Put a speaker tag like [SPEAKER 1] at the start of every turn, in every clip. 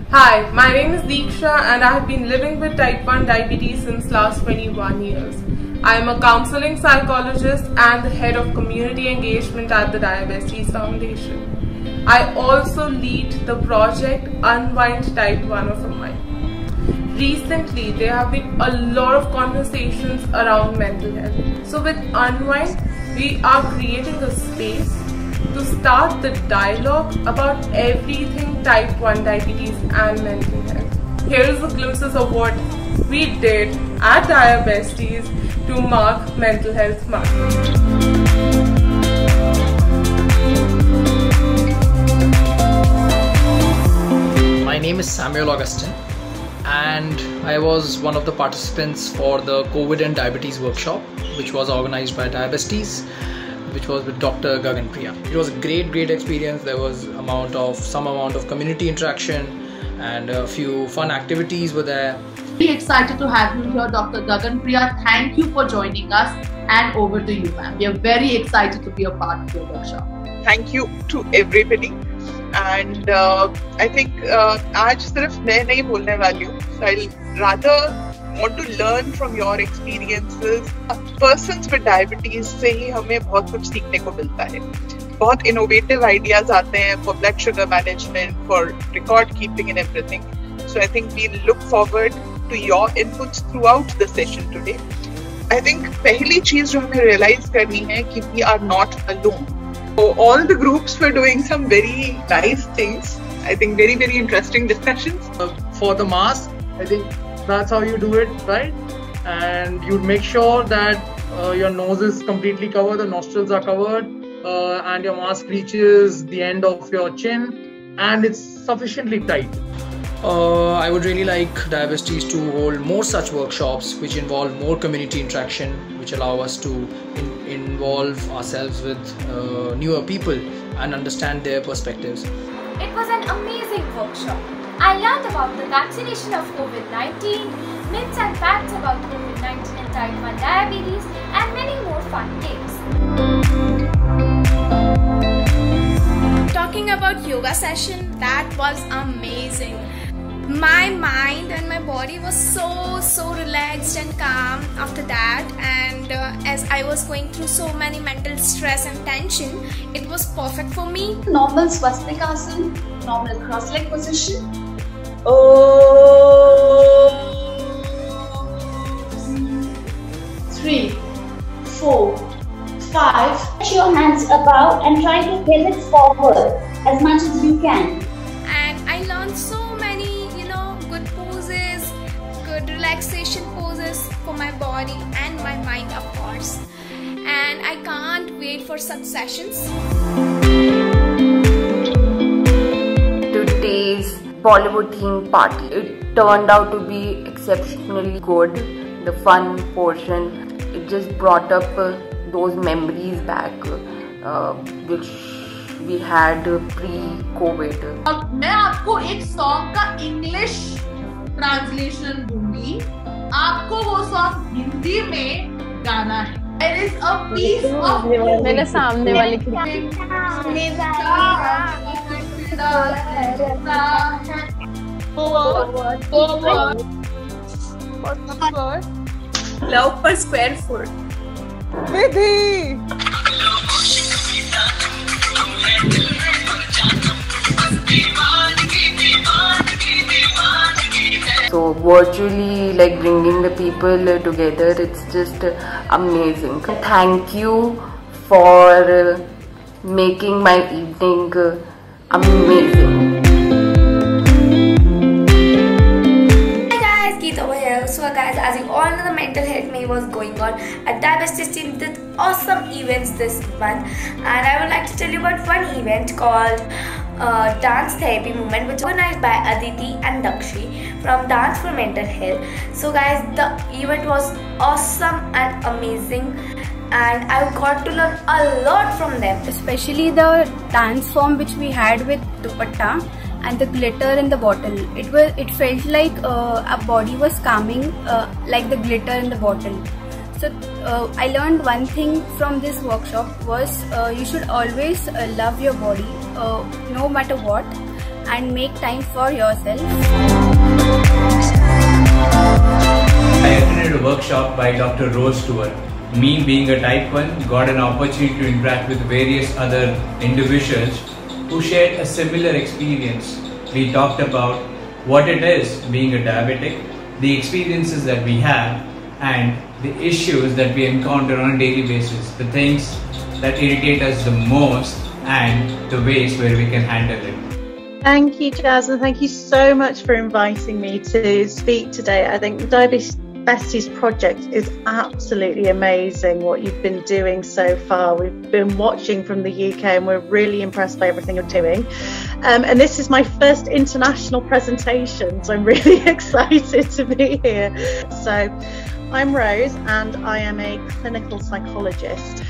[SPEAKER 1] Hi, my name is Deeksha and I have been living with type 1 diabetes since last 21 years. I am a counseling psychologist and the head of community engagement at the Diabetes Foundation. I also lead the project Unwind Type 1 of mine. Recently, there have been a lot of conversations around mental health. So with Unwind, we are creating a space to start the dialogue about everything type 1 diabetes and mental health. Here is a glimpses of what we did at Diabetes to mark Mental Health Month.
[SPEAKER 2] My name is Samuel Augustine and I was one of the participants for the COVID and Diabetes workshop, which was organized by Diabetes, which was with Dr. Gagan Priya. It was a great experience. There was some amount of community interaction and a few fun activities were there.
[SPEAKER 3] Very excited to have you here, Dr. Gagan Priya. Thank you for joining us, and over to you, ma'am. We are very excited to be a part of your workshop.
[SPEAKER 4] Thank you to everybody. And I think आज सिर्फ मैं नहीं बोलने वाली हूँ. So I'll rather want to learn from your experiences. Persons with diabetes से ही हमें बहुत कुछ सीखने को मिलता है. बहुत innovative ideas आते हैं for blood sugar management, for record keeping and everything. So I think we look forward to your inputs throughout the session today. I think पहली चीज जो हमें realize करनी है कि we are not alone. So all the groups were doing some very nice things. I think very interesting discussions.
[SPEAKER 2] For the mask, I think that's how you do it, right? And you'd make sure that your nose is completely covered, the nostrils are covered, and your mask reaches the end of your chin and it's sufficiently tight. I would really like Diabetes to hold more such workshops which involve more community interaction, which allow us to involve ourselves with newer people and understand their perspectives.
[SPEAKER 5] It was an amazing workshop. I learned about the vaccination of COVID-19, myths and facts about COVID-19 and type 1 diabetes, and many more fun games.
[SPEAKER 6] Talking about yoga session, that was amazing. My mind and my body was so relaxed and calm after that, and as I was going through so many mental stress and tension, it was perfect for me.
[SPEAKER 7] Normal swastikasana, normal cross-leg position. 3, 4, 5.
[SPEAKER 8] Push your hands above and try to get it forward as much as you can.
[SPEAKER 6] And I learned so many, good poses, good relaxation poses for my body and my mind, of course. And I can't wait for such sessions.
[SPEAKER 9] Today's Bollywood theme party, it turned out to be exceptionally good. The fun portion, it just brought up those memories back which we had pre-COVID.
[SPEAKER 3] मैं आपको एक song का English translation दूंगी. आपको वो song Hindi में गाना है. There is a piece of
[SPEAKER 10] मेरे सामने वाली खिड़की. Love per square foot.
[SPEAKER 4] Vidhi!
[SPEAKER 9] So virtually, like bringing the people together, it's just amazing. Thank you for making my evening amazing.
[SPEAKER 5] So guys, as you all know, the Mental Health May was going on. At Diabetes team did awesome events this month, and I would like to tell you about one event called Dance Therapy Movement, which was organized by Aditi and Dakshi from Dance for Mental Health. So guys, the event was awesome and amazing, and I got to learn a lot from them.
[SPEAKER 11] Especially the dance form which we had with dupatta and the glitter in the bottle. It felt like our body was calming, like the glitter in the bottle. So I learned one thing from this workshop was you should always love your body no matter what, and make time for yourself.
[SPEAKER 12] I attended a workshop by Dr. Rose Stewart. Me being a type 1 got an opportunity to interact with various other individuals who shared a similar experience. We talked about what it is being a diabetic, the experiences that we have, and the issues that we encounter on a daily basis, the things that irritate us the most and the ways where we can handle it.
[SPEAKER 13] Thank you, Jasmine. Thank you so much for inviting me to speak today. I think the Diabetes Besties project is absolutely amazing what you've been doing so far. We've been watching from the UK and we're really impressed by everything you're doing. And this is my first international presentation, so I'm really excited to be here. So I'm Rose and I am a clinical psychologist.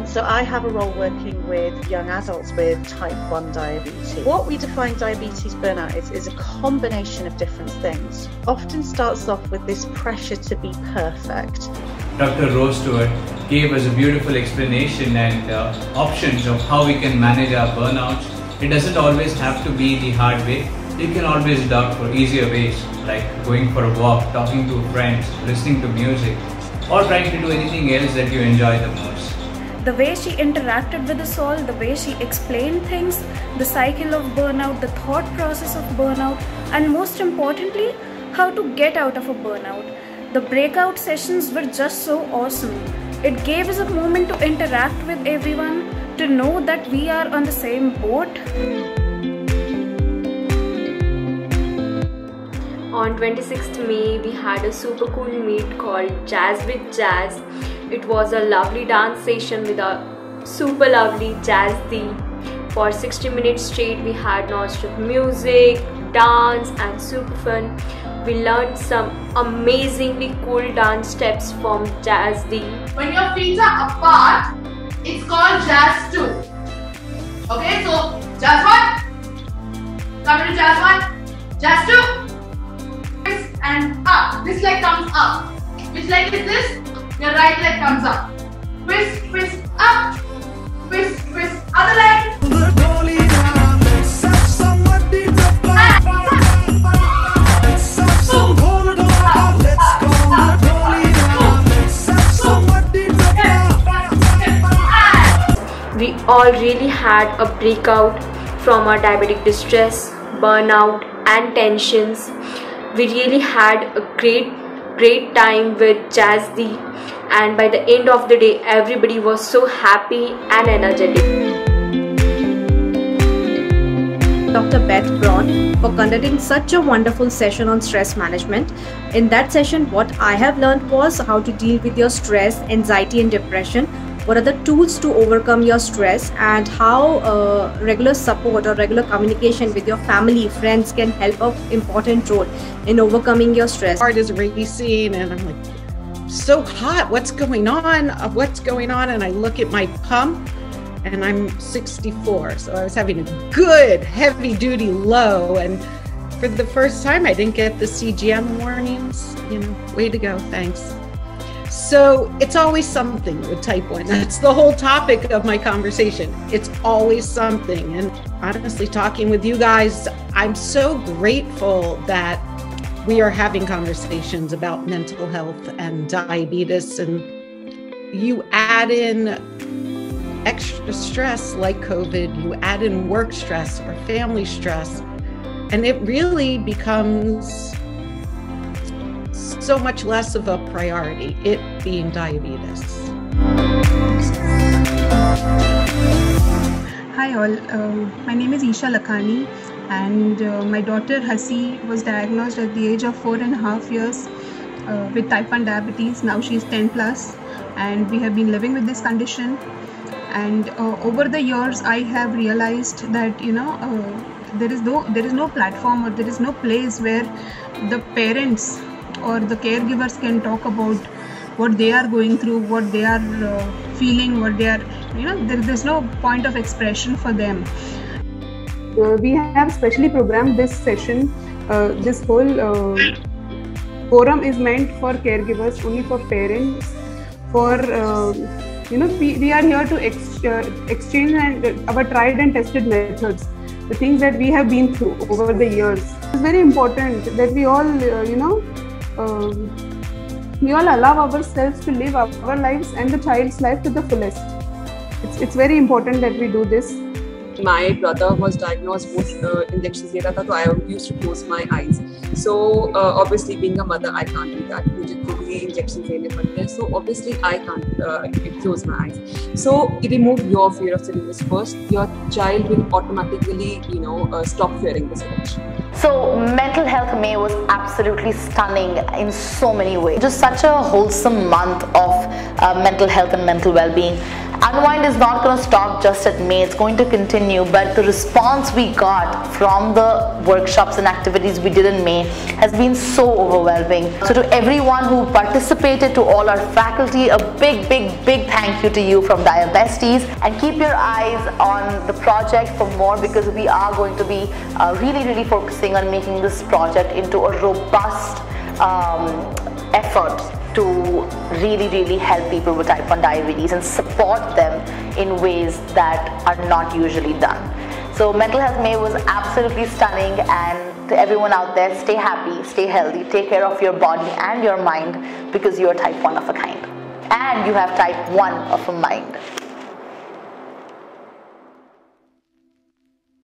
[SPEAKER 13] So I have a role working with young adults with type 1 diabetes. What we define diabetes burnout is a combination of different things. Often starts off with this pressure to be perfect.
[SPEAKER 12] Dr. Rose Stewart gave us a beautiful explanation and options of how we can manage our burnouts. It doesn't always have to be the hard way. You can always opt for easier ways like going for a walk, talking to friends, listening to music, or trying to do anything else that you enjoy the most.
[SPEAKER 11] The way she interacted with us all, the way she explained things, the cycle of burnout, the thought process of burnout, and most importantly, how to get out of a burnout. The breakout sessions were just so awesome. It gave us a moment to interact with everyone, to know that we are on the same boat.
[SPEAKER 9] On 26th May, we had a super cool meet called Jazz with Jazz. It was a lovely dance session with a super lovely Jazz Dee. For 60 minutes straight, we had non-stop music, dance and super fun. We learned some amazingly cool dance steps from Jazz Dee.
[SPEAKER 3] When your feet are apart, it's called Jazz 2. Okay, so Jazz 1, come into Jazz 1, Jazz 2. And up. This leg comes up. Which leg is this? Your right leg comes up. Twist, twist, up. Twist, twist, other leg.
[SPEAKER 9] We all really had a breakout from our diabetic distress, burnout and tensions. We really had a great time with Jazz Dee, and by the end of the day everybody was so happy and energetic.
[SPEAKER 14] Dr. Beth Braun for conducting such a wonderful session on stress management. In that session, what I have learned was how to deal with your stress, anxiety and depression. What are the tools to overcome your stress, and how regular support or regular communication with your family, friends can help an important role in overcoming your stress.
[SPEAKER 15] Heart is racing and I'm like, so hot, what's going on? And I look at my pump and I'm 64. So I was having a good heavy duty low, and for the first time I didn't get the CGM warnings. Way to go, thanks. So it's always something with type 1. That's the whole topic of my conversation. It's always something. And honestly, talking with you guys, I'm so grateful that we are having conversations about mental health and diabetes, and you add in extra stress like COVID, you add in work stress or family stress, and it really becomes so much less of a priority, it being diabetes.
[SPEAKER 16] Hi all, my name is Isha Lakhani, and my daughter Hasi was diagnosed at the age of 4.5 years with type 1 diabetes. Now she is 10 plus, and we have been living with this condition. And over the years I have realized that there is no platform or there is no place where the parents or the caregivers can talk about what they are going through, what they are feeling, what they are, there's no point of expression for them.
[SPEAKER 17] We have specially programmed this session. This whole forum is meant for caregivers, only for parents, for we are here to exchange our tried and tested methods. the things that we have been through over the years. It's very important that we all, we all allow ourselves to live our lives and the child's life to the fullest. It's very important that we do this.
[SPEAKER 18] My brother was diagnosed with injections ले रहा था, तो I used to close my eyes. So obviously being a mother, I can't do that. मुझे खुद ही injections लेने पड़ते हैं. So obviously I can't close my eyes. So remove your fear of syringes first. Your child will automatically, stop fearing the syringe.
[SPEAKER 19] So Mental Health May was absolutely stunning in so many ways. Just such a wholesome month of mental health and mental well-being. Unwind is not going to stop just at May, it's going to continue, but the response we got from the workshops and activities we did in May has been so overwhelming. So to everyone who participated, to all our faculty, a big thank you to you from Diabesties, and keep your eyes on the project for more, because we are going to be really focusing on making this project into a robust effort to really help people with type 1 diabetes and support them in ways that are not usually done. So Mental Health May was absolutely stunning, and to everyone out there, stay happy, stay healthy, take care of your body and your mind, because you are type 1 of a kind and you have type 1 of a mind.